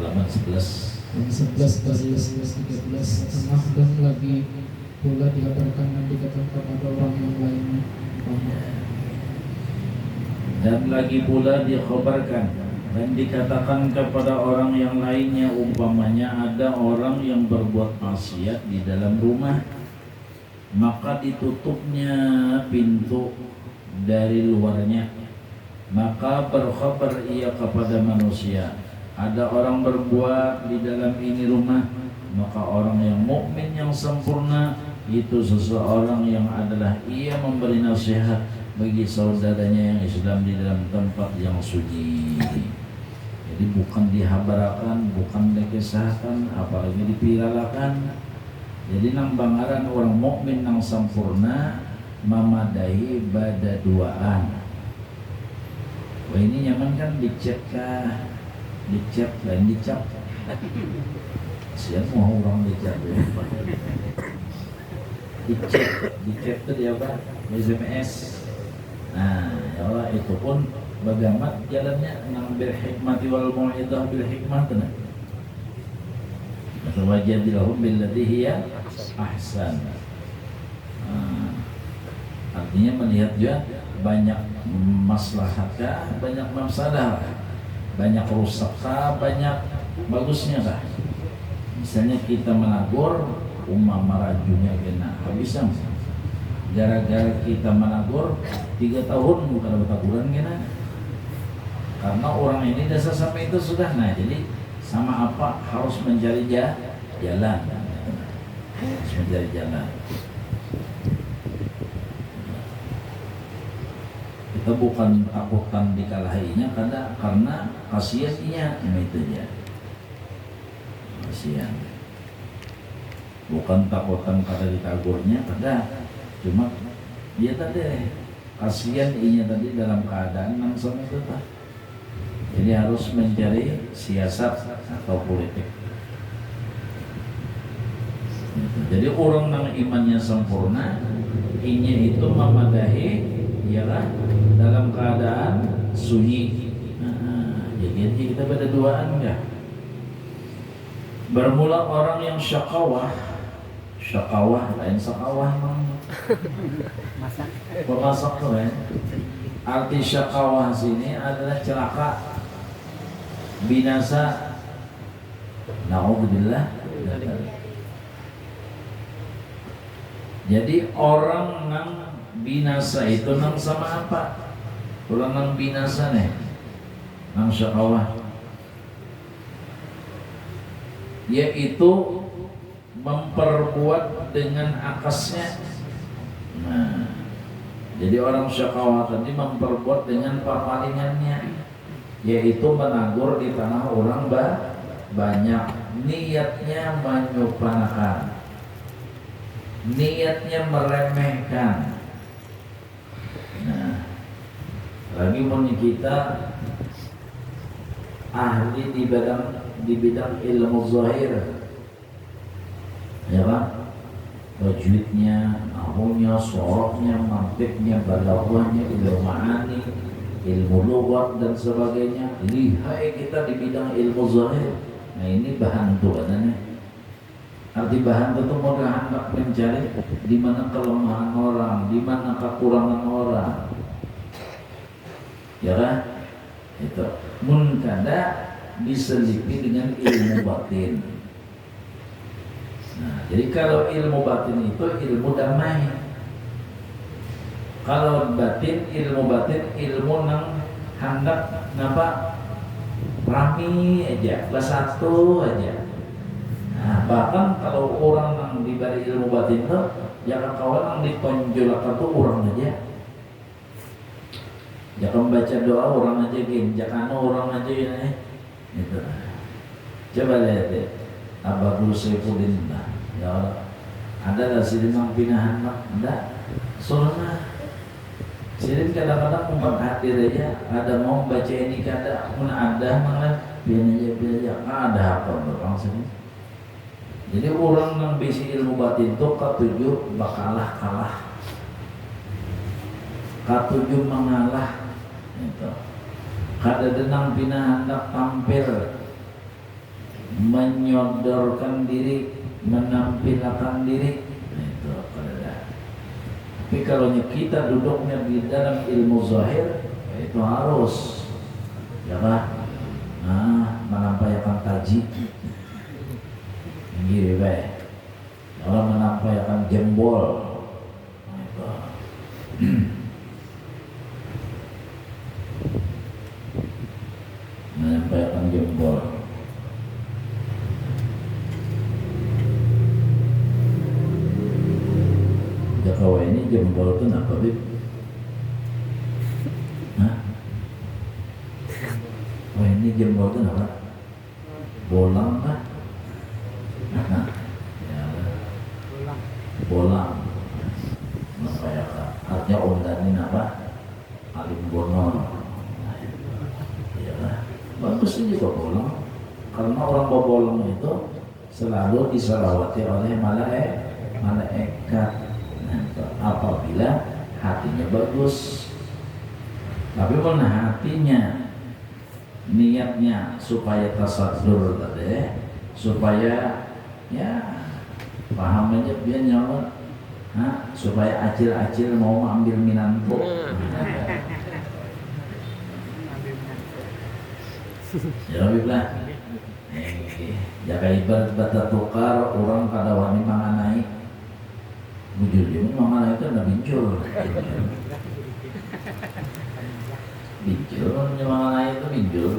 halaman 11. 11 dari 11-13. Tengah dan lagi pula dikabarkan dan dikatakan kepada orang yang lainnya. Dan lagi pula dikhabarkan dan dikatakan kepada orang yang lainnya, umpamanya ada orang yang berbuat maksiat di dalam rumah, maka ditutupnya pintu dari luarnya, maka berkhabar ia kepada manusia, ada orang berbuat di dalam ini rumah. Maka orang yang mukmin yang sempurna itu seseorang yang adalah ia memberi nasihat bagi saudaranya yang Islam di dalam tempat yang suci. Jadi bukan dihabarakan, bukan dikisahkan, apalagi dipiralakan. Jadi nang bangaran orang mukmin nang sempurna memadai bada duaan. Wah ini nyaman kan dicek kah? Dicek lain dicap. Siapa mau orang dicap ya? Dicek itu dia apa? SMS. Nah, ya Allah itu pun bagaimana jalannya nang bil hikmati wal mau'idah bil hikmah tenang. Wajadilahum billati hiya ahsan. Artinya melihat juga banyak maslahatkah, banyak mafsadah, banyak rusakkah, banyak bagusnya kah? Misalnya kita menagur marajunya kena habisnya. Gara-gara kita menagur 3 tahun bukan ada teguran kena. Karena orang ini dasar sampai itu sudah. Nah jadi sama apa harus mencari jalan. Harus mencari jalan. Kita bukan takutan dikalahinya karena kasihan dia, itu dia. Kasihan. Bukan takutan pada ditagurnya, cuma dia tadi kasihan inya tadi dalam keadaan langsung itu tak. Jadi harus mencari siasat atau politik. Jadi orang yang imannya sempurna, inya itu memadahi ialah dalam keadaan sunyi. Jadi kita pada duaan enggak. Bermula orang yang syakawah lain sakawah masak tuh ya. Arti syakawah sini adalah celaka, binasa. Na'udzubillah. Jadi orang yang binasa itu nang sama apa? Orang nang binasa nih, nang syakawah, yaitu memperbuat dengan akasnya. Nah, jadi orang syakawah tadi memperbuat dengan permalingannya, yaitu menagur di tanah orang banyak, niatnya menyupanakan, niatnya meremehkan. Nah, lagi mau kita ahli di bidang ilmu zahir, ya kan? Tajwidnya, nahwunya, soroknya, mantiknya, balaghahnya, ilmu ma'ani, ilmu lughat dan sebagainya. Lihai kita di bidang ilmu zahir. Nah ini bahan tuh katanya. Arti bahan itu mau hendak mencari di mana kelemahan orang, di mana kekurangan orang, ya kan? Itu munkada diselipi dengan ilmu batin. Nah, jadi kalau ilmu batin itu ilmu damai. Kalau ilmu batin ilmu nang hendak napa rami aja, bersatu aja. Nah, bahkan kalau orang yang diberi ilmu batin itu jangan kawan yang ditonjolkan tuh orang aja. Jangan baca doa orang aja gini, jangan orang aja ini. Itu. Coba lihat deh, Abah Guru Saifuddin, ya Allah, ada nggak sih memang pinahan mak? Ada, soalnya sirin kadang-kadang umat hadir aja, ada mau baca ini kada, pun ada mana, biar aja, ada apa orang sini. Jadi orang yang bisi ilmu batin itu ketujuh bakalah kalah, ketujuh mengalah, itu. Kada denang pinahan hendak tampil, menyodorkan diri, menampilkan diri. Nah, itu pada. Tapi kalau kita duduknya di dalam ilmu zahir, itu harus ya kan? Menampilkan taji, gini baik. Kalau menampilkan jembol, itu. Menampilkan jembol. Jakawa ini jembol itu apa, Bib? Hah? Oh, ini jembol itu apa? Bolang kah? Nah, ya, bolang. Apa ya, artinya ondanin apa? Alim bonor. Nah, ya, bagus ini kok bolang. Karena orang bolang itu selalu diselawati oleh malaikat. Apabila hatinya bagus. Tapi mana hatinya, niatnya supaya tasadur tadi, supaya ya paham aja biar nyawa, supaya acil-acil mau ambil minanto. Ya bilang, jaga ibarat bata tukar orang kada wani manganai. Bujur dia mana itu ada bincur. Bincur mana itu bincur.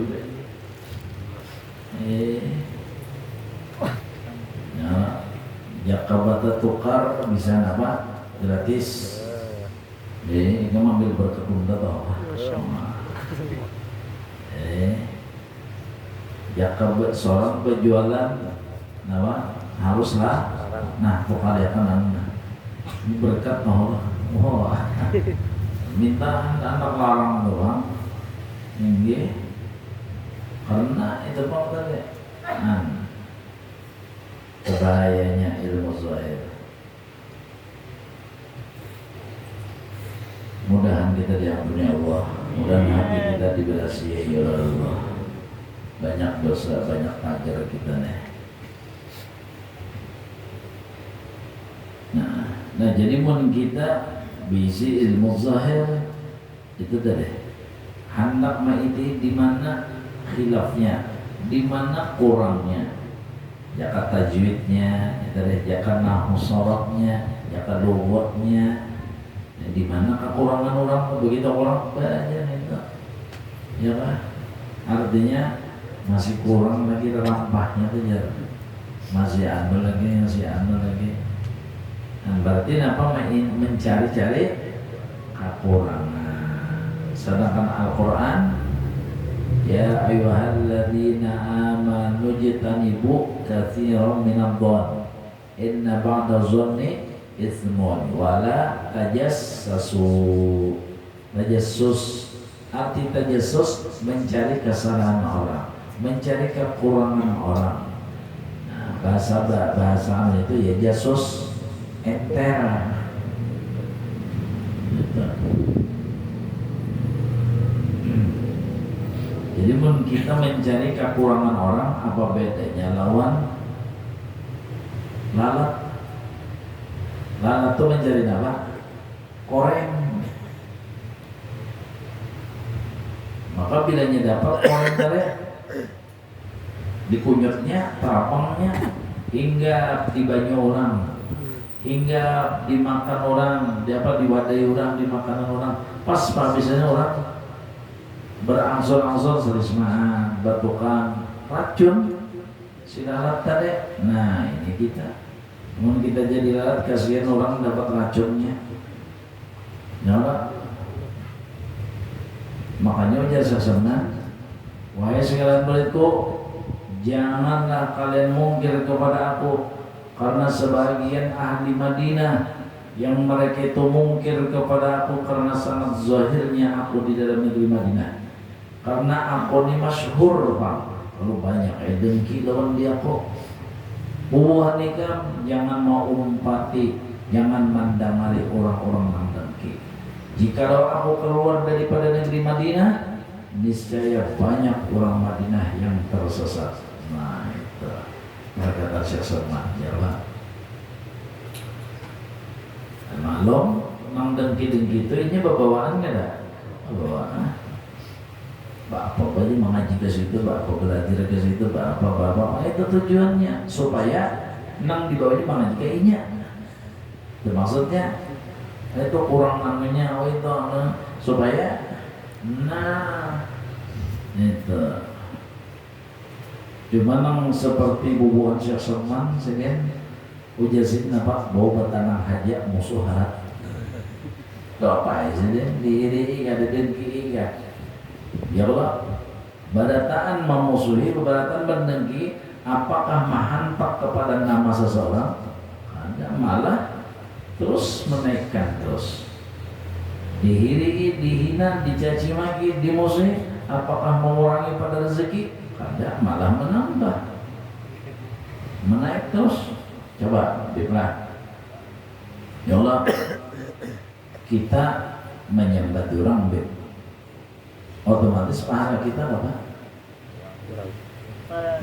Ya, jaka bata tukar bisa apa? Gratis. Kamu ambil berkebun atau apa? Jaka seorang berjualan, apa? Haruslah. Nah, tukar ya kan. Berkat Allah, minta anak larang doang, ini karena itu pak tadi, bahayanya ilmu zahir. Mudahan kita diampuni Allah, mudahan hati kita diberasihi oleh Allah. Banyak dosa, banyak ajar kita nih. Nah jadi mun kita bisi ilmu zahir itu tadi hendak maiti di mana khilafnya, di mana kurangnya, jaka tajwidnya, jaka nahwu sorotnya, jaka lughatnya, di mana kekurangan orang begitu orang belajar itu, ya kan? Artinya masih kurang lagi rampahnya tuh ya, masih anu lagi. Berarti apa mencari-cari kekurangan. Sedangkan Al-Quran, ya ayyuhalladzina amanu jtanibu katsiran minadh-dhon inna ba'da dhanni itsmun wala tajassasu. Tajassus, arti tajassus mencari kesalahan orang, mencari kekurangan orang. Nah, bahasa itu ya jasus. Enter gitu. Jadi mun kita mencari kekurangan orang, apa bedanya lawan lalat? Lalat itu mencari apa? Koreng. Maka bilanya dapat koreng tadi, dikunyutnya, terapangnya, hingga tibanya orang, hingga dimakan orang, diwadahi orang, dimakanan orang. Pas habisnya orang berangsur-angsur selismaan, bertukang racun si lalat tadi. Nah ini kita, mun kita jadi lalat, kasihan orang dapat racunnya. Ya, makanya jasa senang. Wahai sekalian muridku, janganlah kalian mungkir kepada aku. Karena sebagian ahli Madinah yang mereka itu mungkir kepada aku karena sangat zahirnya aku di dalam negeri Madinah. Karena aku ini masyhur Pak, lalu banyak dengki lawan dia kok. Buah nikah jangan mau umpati, jangan mandangari orang-orang yang dengki. Jikalau aku keluar daripada negeri Madinah, niscaya banyak orang Madinah yang tersesat. Nah itu kata Syekh Salman jawab. Malum nang dengki-dengki itu ini bawaan nggak ada? Bawaan. Bapak beli mengaji ke situ, bapak belajar ke situ, bapak itu tujuannya supaya nang di bawah ini mengaji ke inya. Itu maksudnya itu kurang namanya itu supaya itu. Cuma nang seperti bubuhan Syekh Salman sekian ujasin apa bawa tanah haja musuh harap. Doa aja deh diri ada dengki ya. Ya Allah, barataan memusuhi, barataan berdengki, apakah mahantak kepada nama seseorang? Ada malah terus menaikkan terus. Dihiri, dihina, dicaci maki, dimusuhi, apakah mengurangi pada rezeki? Ada malah menambah. Menaik terus. Coba dipelak. Ya Allah, kita menyembah orang beb. Otomatis pahala kita apa?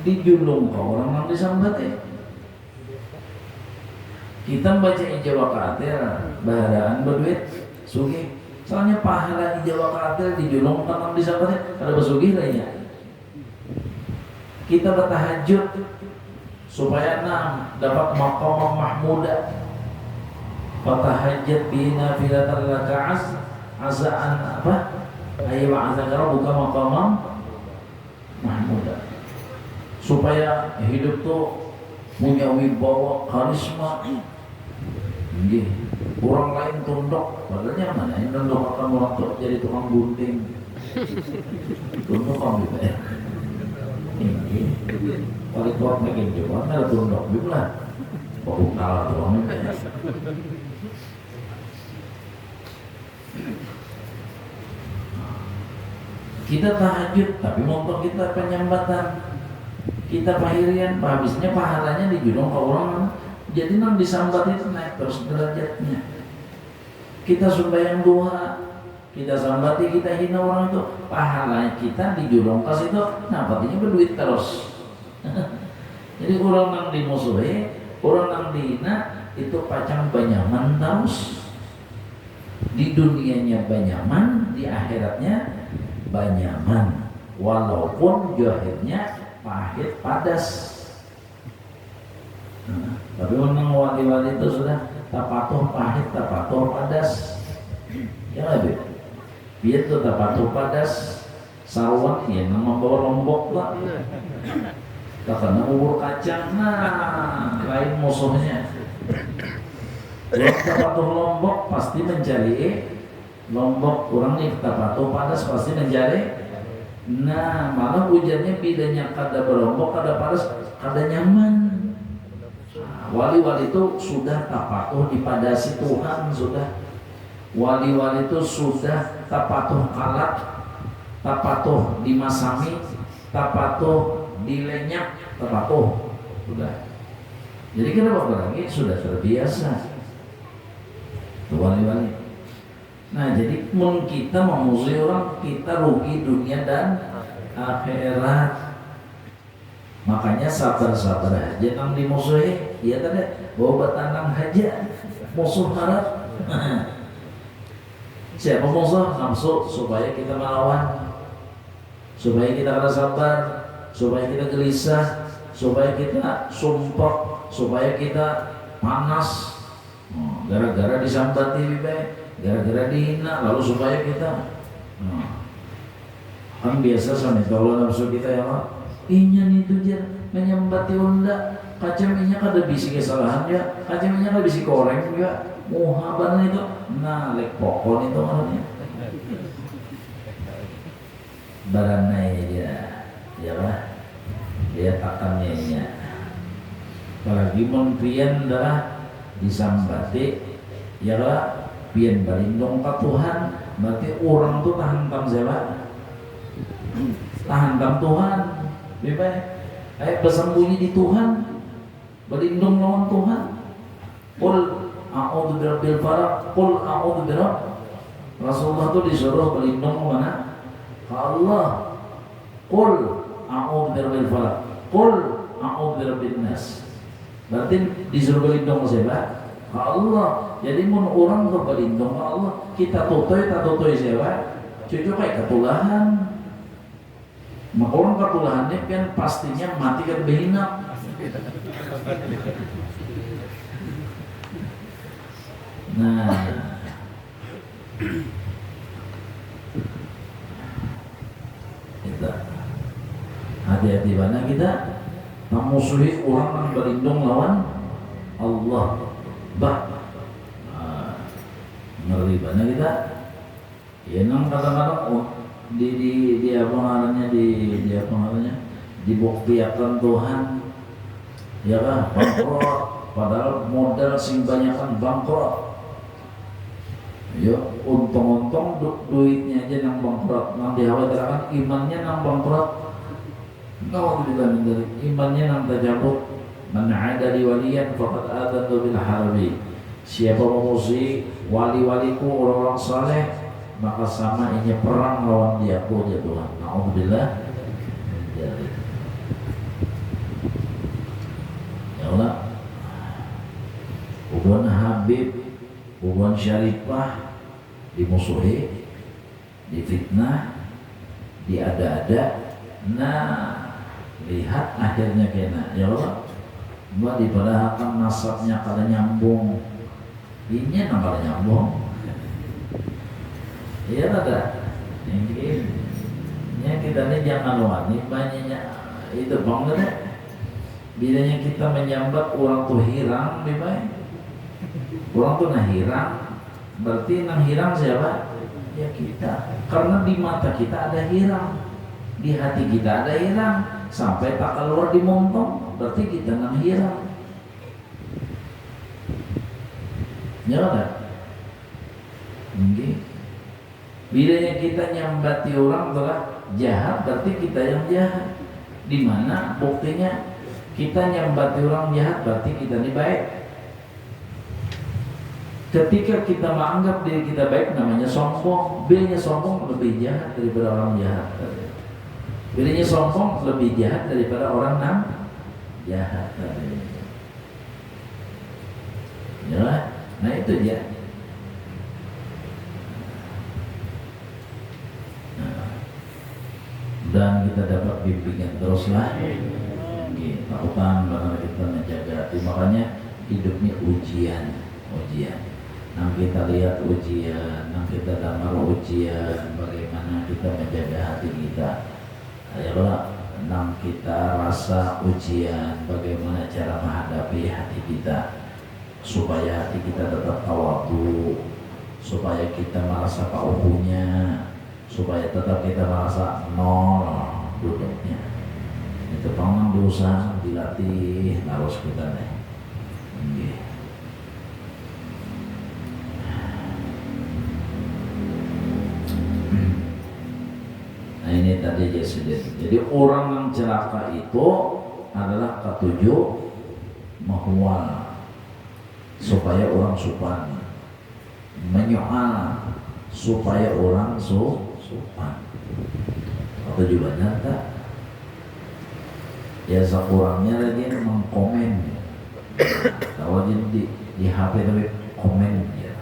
Dijulung ke orang yang disambat ya. Kita baca ijabah kaatir, baharaan berduit, sugih. Soalnya pahala ijabah kaatir dijulung ke orang disambat ya, ada bersugih lainnya. Kita bertahajud supaya dapat maqam mahmudah. Fatahajjat bina filatan laka azaan apa? Ayo azakara buka maqamam mahmudah. Supaya hidup tuh punya wibawa, karisma. Nggih, orang lain tunduk, padahal mana yang tunduk akan orang tuh jadi tukang gunting. Tunduk kan gitu ya. Ini paling kuat makin juga, ada tunduk juga lah. Kok kalah doang ini. Kita tahajud, tapi motor kita penyambatan, kita pahirian, habisnya pahalanya dijulung ke orang, jadi nang disambat itu naik terus derajatnya. Kita sembahyang duha, kita sambati, kita hina orang itu, pahalanya kita dijulung ke situ, nah artinya berduit terus. Jadi orang nang dimusuhi, orang nang dihina, itu pacang banyaman terus. Di dunianya banyaman, di akhiratnya banyaman, walaupun jahitnya pahit padas. Tapi memang wali-wali itu sudah tapatuh pahit, tapatuh padas. Ya lebih, biar tuh tapatuh padas, sarwan ya nama bawa lombok lah. Karena bubur kacang, lain musuhnya. Kalau tapatuh lombok pasti mencari lombok, orang nih tapatuh padas pasti mencari. Nah malah hujannya bedanya kada berlombok, kada padas, kada nyaman. Wali-wali itu sudah tapatuh dipadasi Tuhan, sudah. Wali-wali itu sudah tapatuh kalat, tapatuh dimasami, tapatuh dilenyak, tapatuh sudah. Jadi kenapa lagi sudah terbiasa wali-wali. Nah jadi mun kita memusuhi orang, kita rugi dunia dan akhirat. Makanya sabar-sabar aja nang dimusuhi. Iya tadi bawa tanang aja musuh harap. Siapa musuh? Nafsu, supaya kita melawan, supaya kita kada sabar, supaya kita gelisah, supaya kita sumpah, supaya kita panas. Gara-gara disambati gara-gara dihina, lalu supaya kita kan biasa sama kalau nafsu kita ya Pak, inya itu aja menyambati unda, kacaminya kada bisi kesalahan ya, kacaminya kada bisi koreng juga, muhaban itu, nah lek pokon itu maksudnya, baranai aja, ya Pak, dia takannya nya, apalagi mempian dah disambati, ya Pak, pian balindong ke Tuhan, berarti orang tuh tahan tam siapa? Tahan tam Tuhan. Bebas, ayo bersembunyi di Tuhan, berlindung lawan Tuhan. Qul a'udzu birabbil falaq, qul a'udzu birabb. Rasulullah itu disuruh berlindung ke mana? Ke Allah. Qul a'udzu birabbil falaq. Qul a'udzu birabbin nas. Berarti disuruh berlindung ke siapa? Ke Allah. Jadi mun orang tuh berlindung ke Allah, kita tutoy tak tutoy siapa? Cucu kayak ketulahan. Maka orang ketulahannya kan pastinya mati kan behinap. Nah, kita hati-hati mana kita memusuhi orang yang berlindung lawan Allah. Ngeri mana kita? Ya nang kadang-kadang di apa namanya di apa namanya dibuktikan Tuhan, ya kan bangkrut, padahal modal sing banyakan bangkrut. Ya untung-untung duitnya aja nang bangkrut, nang dikhawatirkan imannya nang bangkrut. Kau dibanding dari imannya nang terjabut. Man adali waliyan faqad adantu bil harbi. Siapa memusuhi wali-waliku orang-orang saleh, maka sama ini perang lawan dia Tuhan. Nauzubillah. Ya Allah. Hubungan Habib, hubungan Syarifah dimusuhi, difitnah, diada-ada. Nah, lihat akhirnya kena. Ya Allah. Mbak dipadahkan nasabnya kada nyambung. Ini namanya nyambung. Iya ada. Ini kita ini jangan wani banyaknya itu bangga. Bilanya kita menyambat orang tuh hirang di baik. Orang tuh nah hirang. Berarti nang hirang siapa? Ya kita. Karena di mata kita ada hirang, di hati kita ada hirang, sampai tak keluar di montong. Berarti kita nang hirang. Ya ada. Oke. Bilanya kita nyambati orang telah jahat, berarti kita yang jahat. Di mana buktinya kita nyambati orang jahat, berarti kita ini baik. Ketika kita menganggap diri kita baik, namanya sombong. Bilanya sombong lebih jahat daripada orang jahat. Bilanya sombong lebih jahat daripada orang yang jahat. Ya, nah itu dia. Dan kita dapat bimbingan teruslah. Takutan bagaimana kita menjaga hati. Makanya hidup ini ujian. Nah kita lihat ujian, nah kita damar ujian, bagaimana kita menjaga hati kita. Ayolah, nah kita rasa ujian, bagaimana cara menghadapi hati kita, supaya hati kita tetap tawadhu, supaya kita merasa pauhunya, supaya tetap kita merasa nol duduknya. Itu memang dosa dilatih harus kita nih. Nah ini tadi jadi orang yang celaka itu adalah ketujuh mahwal, supaya orang supan, menyoal supaya orang supan. Atau juga nyata ya sekurangnya lagi mengkomen. Kalau di HP tapi komen ya.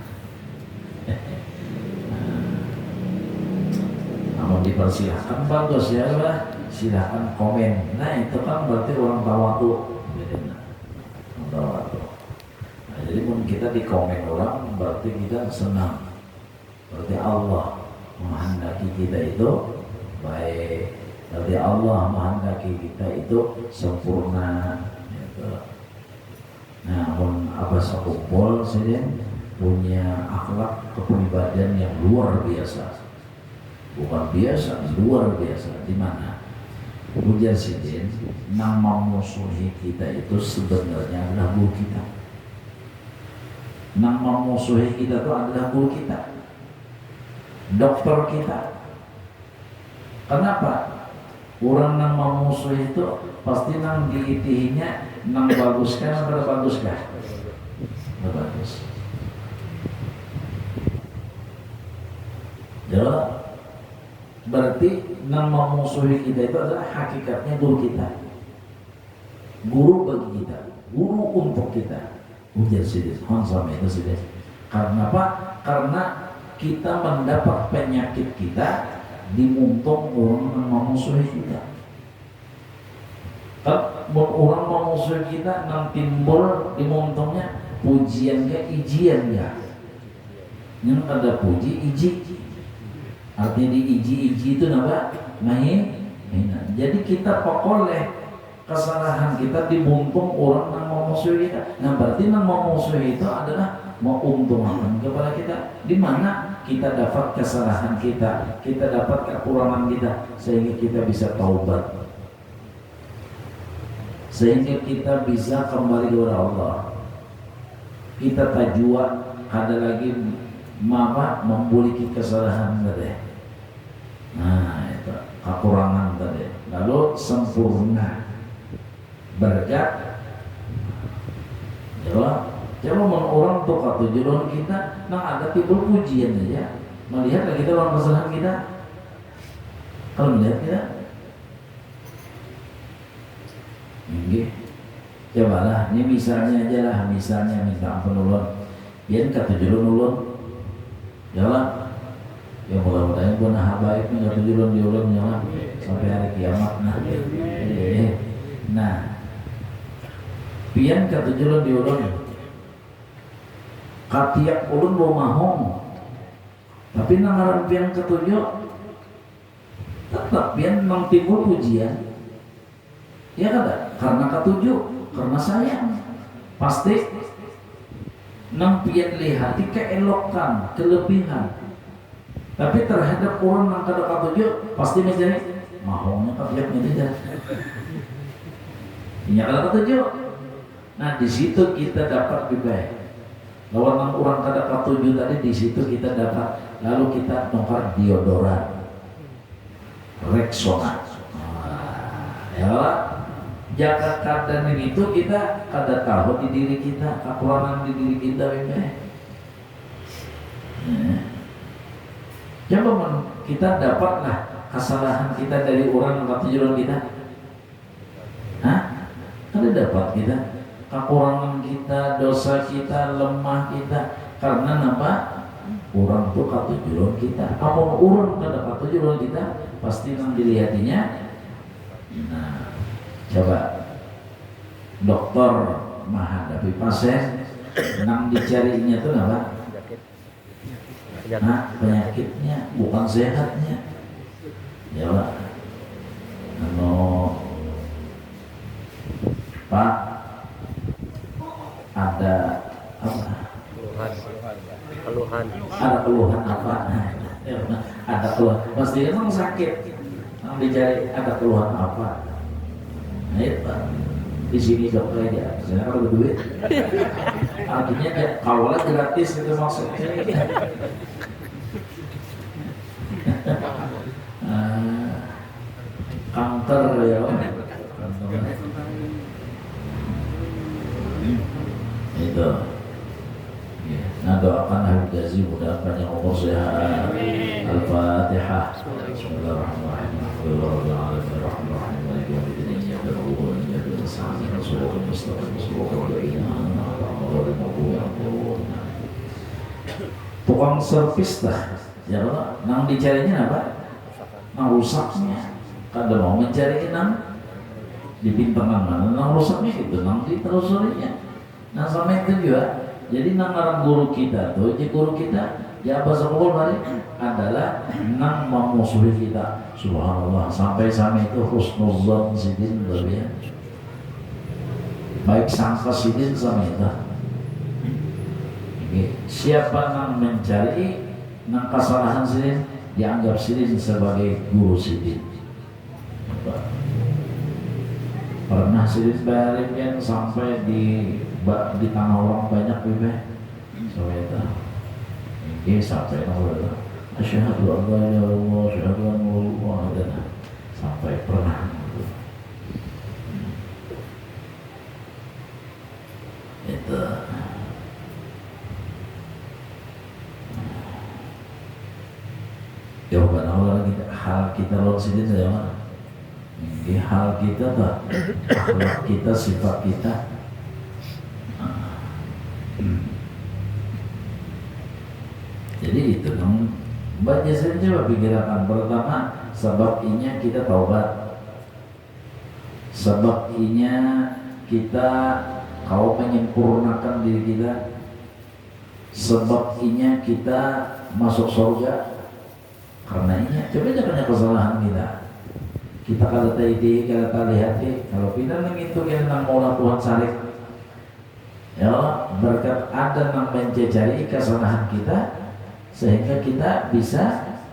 Namun dipersilahkan bagus ya lah, silahkan komen. Nah itu kan berarti orang tawadhu. Nah, jadi pun kita di komen orang berarti kita senang. Berarti Allah menghendaki kita itu baik. Berarti Allah menghendaki kita itu sempurna. Gitu. Nah, apa sekumpul saja punya akhlak kepribadian yang luar biasa. Bukan biasa, luar biasa. Di mana? Ujar sidin, nama musuhi kita itu sebenarnya adalah guru kita. Nama musuhi kita itu adalah guru kita, dokter kita. Kenapa? Orang nama musuh itu pasti nang diitihinya nang baguskan atau baguskah? Bagus. Jadi berarti nang memusuhi kita itu adalah hakikatnya guru kita. guru bagi kita, guru untuk kita. Ujar Sidis, sama itu Sidis. Karena apa? Karena kita mendapat penyakit kita dimuntung orang yang memusuhi kita. Kan orang memusuhi kita nang timbul dimuntungnya pujian ke ijian ya. Yang ada puji iji. Artinya di iji itu apa? Main. Jadi kita pokoknya kesalahan kita dimuntung orang yang memusuhi kita. Nah berarti yang memusuhi itu adalah menguntungkan kepada kita. Di mana kita dapat kesalahan kita dapat kekurangan kita, sehingga kita bisa taubat, sehingga kita bisa kembali kepada Allah. Kita tajwa ada lagi memiliki kesalahan tadi. Nah itu kekurangan tadi. Lalu sempurna berkat jawab. Kalau orang tuh kata jodoh kita, nah ada timbul pujian aja. Melihat kita orang kesalahan kita. Kalau melihat kita, ini cobalah. Ini misalnya aja lah, misalnya minta ampun ulun. Biar kata jodoh ulun, jalan. Ya mudah-mudahan gua nah baik nih kata jodoh di ulun jalan sampai hari kiamat. Nah, biar kata jodoh di ulun. Katiak ulun mau mahong, tapi nangaran pian ketujuh tetap pian nang timbul pujian, ya kan? Karena ketujuh, karena sayang, pasti nang pian lihat keelokan, kelebihan. Tapi terhadap orang nang kada ketujuh, pasti menjadi mahongnya katiaknya tidak. Ini kada ketujuh. Nah di situ kita dapat juga. Lawan orang kada ketujuh tadi di situ kita dapat, lalu kita nongkar deodoran, Rexona, ya lah. Jaga keadaan itu kita kada tahu di diri kita, kekurangan di diri kita memang. Coba kita dapatlah kesalahan kita dari orang yang ketujuh kita, kada dapat kita. Kekurangan kita, dosa kita, lemah kita, karena apa? Orang tuh katujuan kita. Apa orang kada katujuan kita, pasti nang dilihatinya. Nah, coba dokter menghadapi pasien, nang dicarinya tuh apa? Nah, penyakitnya bukan sehatnya. Ya Pak. Pak, ada apa? Keluhan. Ada keluhan apa? Ada keluhan. Pasti emang sakit. Yang dicari ada keluhan apa? Nah itu Pak. Di sini dokter aja. Saya kalau berduit. Artinya kawalan gratis itu maksudnya. Kanker ya. Itu. Nah doakan Habib Gazi mudah panjang umur sehat. Al-Fatihah. Bismillahirrahmanirrahim. Alhamdulillahirrahmanirrahim. Maliki yaumiddin. Iyyaka na'budu wa iyyaka nasta'in. Shiratal mustaqim. Shiratal ladzina an'amta 'alaihim ghairil maghdubi 'alaihim. Tukang servis dah. Ya Allah, nang dicarinya apa? Nang rusaknya. Kada mau mencari nang di pintangan mana nang rusaknya itu nang ditelusurinya. Nah sama itu juga. Jadi nang ngarang guru kita tuh, guru kita ya bahasa pokok hari adalah nang memusuhi kita. Subhanallah, sampai itu husnuzan sidin berbiaya. Baik sangka sidin sama itu. Siapa nang mencari nang kesalahan sidin, dianggap sidin sebagai guru sidin. Pernah sidin bayarin kan sampai di tanah orang banyak bebe. So itu. Ini sampai nol. Asyhadu an la ilaha illallah, asyhadu anna Muhammadan. Sampai pernah. Itu. Jawaban awal hal kita lawan sini saja. hal kita tak, akhlak kita, sifat kita. Jadi itu dong. Baca saja coba pikirkan. Pertama, sebab inya kita taubat. Sebab inya kita kau menyempurnakan diri kita. Sebab inya kita masuk surga. Karena inya, coba jangan kesalahan kita. Kita kalau taiti, kalau tak lihat, kalau pindah itu yang nang mula Tuhan sarik. Ya Allah, berkat ada nang mencari kesalahan kita, sehingga kita bisa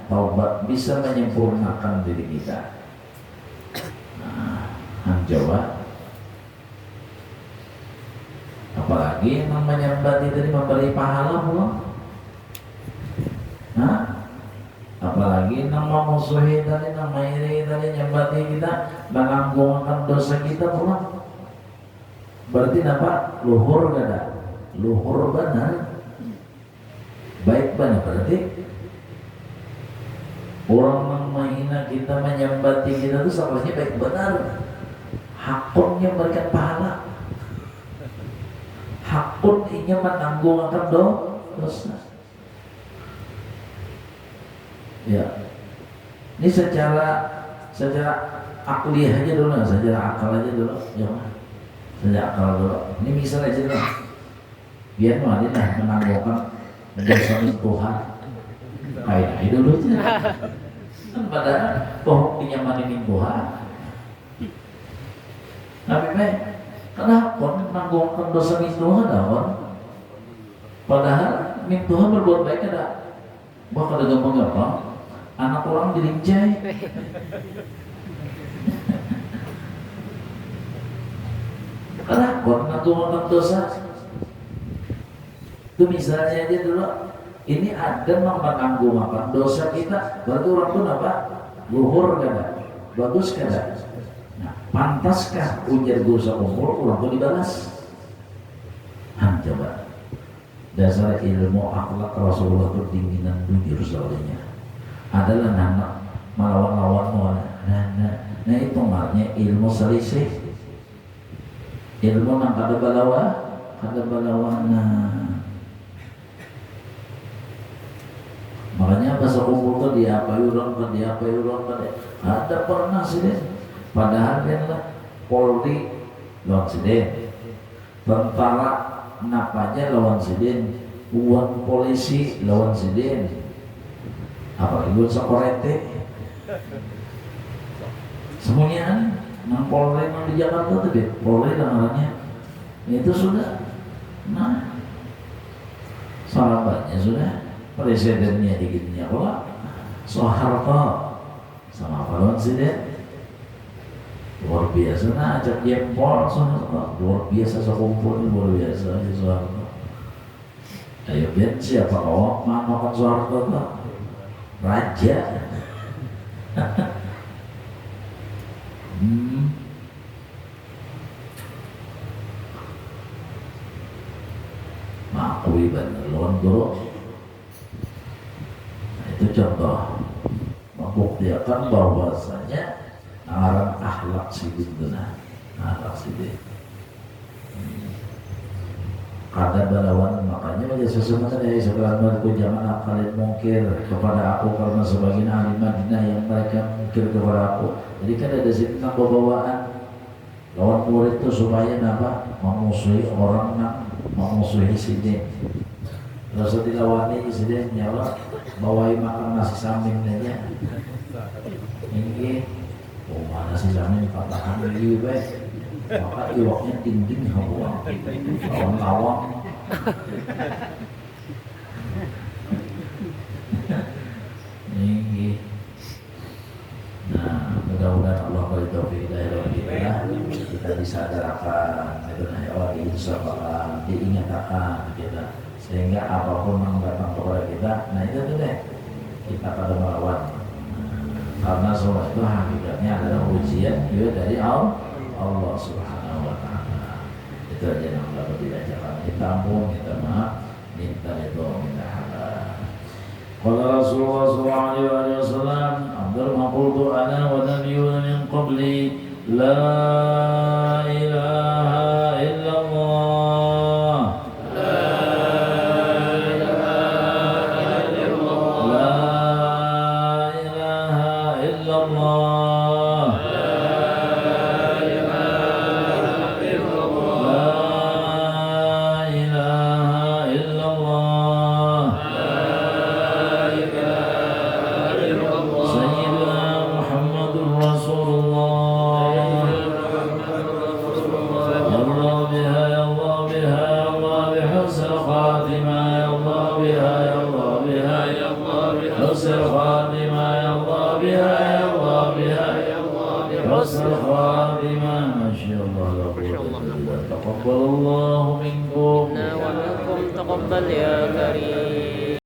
taubat, bisa menyempurnakan diri kita. Nah, jawab. Apalagi yang menyembah itu memberi pahala pula. Nah, apalagi yang memusuhi tadi, iri tadi, nyembah kita, menangguhkan dosa kita pula. Berarti apa? Luhur kada? Luhur benar. Baik benar berarti. Orang yang menghina kita, menyembah kita itu seharusnya baik benar. Hakunnya memberikan pahala. Hakun ingin menangguhkan dosa. Ya, ini secara akli aja dulu, secara akal aja dulu, jangan, secara akal dulu. Ini misal aja dulu, biar mah dia menangguhkan dosa Tuhan, kayak dulu aja. Kan padahal pohon dinyamanin Tuhan. Tapi kenapa menangguhkan dosa Tuhan dah? Padahal Tuhan berbuat baik ada, bahkan ada gampang-gampang. Anak orang dirincai. Kenapa menangguhkan dosa? Itu misalnya aja dulu, ini ada menangguhkan dosa kita, berarti orang itu apa? Luhur kada? Bagus kada? Nah, pantaskah ujar dosa umur orang itu dibalas? Coba. Dasar ilmu akhlak Rasulullah itu dinginan jujur soalnya. Adalah nana melawan-lawan nah itu maknanya ilmu selisih, ilmu nang kada balawana. Makanya pas kumpul tuh diapai orang ada pernah sih deh. Padahal dia lah Polri lawan siden, tentara napanya lawan siden, uang polisi lawan siden. Apa ibu sekorete semuanya nang Polri nang di Jakarta tuh deh, Polri namanya itu sudah, nah sahabatnya sudah, presidennya dikitnya pula Soeharto sama apa lawan siden luar biasa. Nah ajak jempol Soeharto luar biasa, sekumpul luar biasa si Soeharto. Ayo biar siapa kau makan Soeharto tuh raja. Makui bener lawan guru. Nah, itu contoh membuktikan bahwasanya aran akhlak sidin benar, akhlak sidin. Kada balawan, makanya aja sesuatu dari sekarang aku jangan kalian mungkir kepada aku karena sebagian ahli Madinah yang mereka mungkir kepada aku. Jadi kan ada sini tentang bawaan lawan murid itu supaya apa? Memusuhi orang nak memusuhi sini. Terus dilawani sini nyawa bawain makan nasi samin aja. Ini nasi samin patahan lagi baik. Maka iwaknya tinggi hawa lawang-lawang. Ini nah mudah-mudahan Allah beri taufik hidayah kita disadarkan itu Allah diinsyaallah diingatkan kita sehingga apapun yang datang kepada kita, nah itu tuh deh kita pada melawan karena semua itu hakikatnya adalah ujian juga dari Allah Subhanahu wa ta'ala. Itu aja yang dapat dibacakan. Minta ampun, minta maaf, minta ridho, minta halal. Qala Rasulullah sallallahu alaihi wasallam, "Afdal ma qultu ana wa nabiyyuna min قبلي لا إله إلا الله لا إله إلا الله تقبل الله منكم منا ومنكم تقبل يا كريم